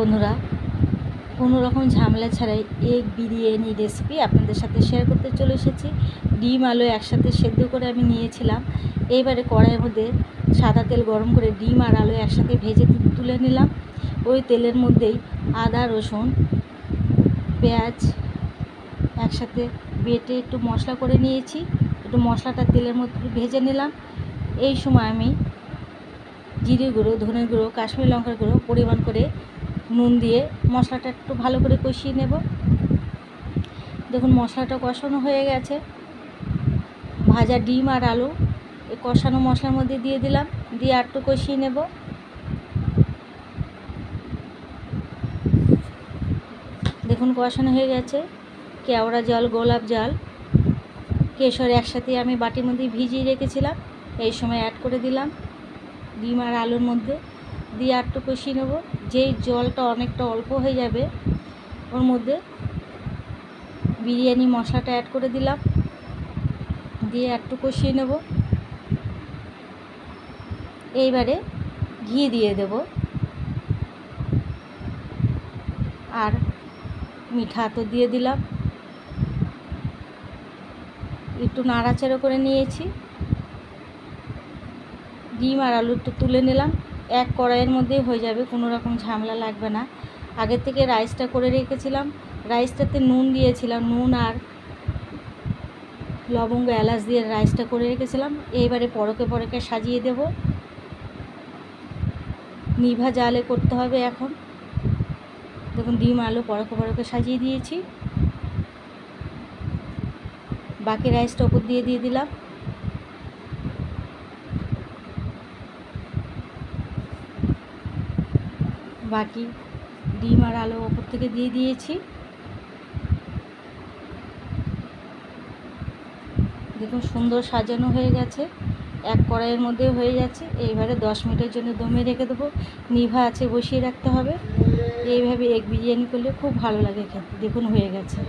বন্ধুরা, কোনো রকম ঝামেলা ছাড়াই এগ বিরিয়ানি রেসিপি আপনাদের সাথে শেয়ার করতে চলে এসেছি। ডিম আলু একসাথে সেদ্ধ করে আমি নিয়েছিলাম। এইবারে কড়াইয়ের মধ্যে সাদা তেল গরম করে ডিম আর আলু একসাথে ভেজে তুলে নিলাম। ওই তেলের মধ্যেই আদা রসুন পেঁয়াজ একসাথে বেটে একটু মশলা করে নিয়েছি। একটু মশলাটা তেলের মধ্যে ভেজে নিলাম। এই সময় আমি জিরে গুঁড়ো, ধনে গুঁড়ো, কাশ্মীরি লঙ্কার গুঁড়ো পরিমাণ করে নুন দিয়ে মশলাটা একটু ভালো করে কষিয়ে নেব। দেখুন মশলাটা কষানো হয়ে গেছে। ভাজা ডিম আর আলু এই কষানো মশলার মধ্যে দিয়ে দিলাম, দিয়ে একটু কষিয়ে নেব। দেখুন কষানো হয়ে গেছে। কেওড়া জল, গোলাপ জল, কেশর একসাথে আমি বাটির মধ্যে ভিজিয়ে রেখেছিলাম, এই সময় অ্যাড করে দিলাম ডিম আর আলুর মধ্যে, দিয়ে একটু কষিয়ে নেব। যেই জলটা অনেকটা অল্প হয়ে যাবে ওর মধ্যে বিরিয়ানি মশলাটা অ্যাড করে দিলাম, দিয়ে একটু কষিয়ে নেব। এইবারে ঘি দিয়ে দেব আর মিঠা তো দিয়ে দিলাম। একটু নাড়াচাড়া করে নিয়েছি। ডিম আর আলু একটু তুলে নিলাম। এক কড়াইয়ের মধ্যেই হয়ে যাবে, কোনো রকম ঝামেলা লাগবে না। আগে থেকে রাইসটা করে রেখেছিলাম, রাইসটাতে নুন দিয়েছিলাম, নুন আর লবঙ্গ এলাচ দিয়ে রাইসটা করে রেখেছিলাম। এইবারে পরকে পরকে সাজিয়ে দেব। নিভা জালে করতে হবে এখন। দেখুন ডিম আলু পরকে পরকে সাজিয়ে দিয়েছি। বাকি রাইসটা ওপর দিয়ে দিলাম। বাকি ডিম আর আলু ওপর থেকে দিয়ে দিয়েছি। দেখুন সুন্দর সাজানো হয়ে গেছে, এক কড়াইয়ের মধ্যে হয়ে যাচ্ছে। এইবারে 10 মিনিটের জন্য দমে রেখে দেবো। নিভা আছে বসিয়ে রাখতে হবে। এইভাবে এগ বিরিয়ানি করলে খুব ভালো লাগে খেতে। দেখুন হয়ে গেছে।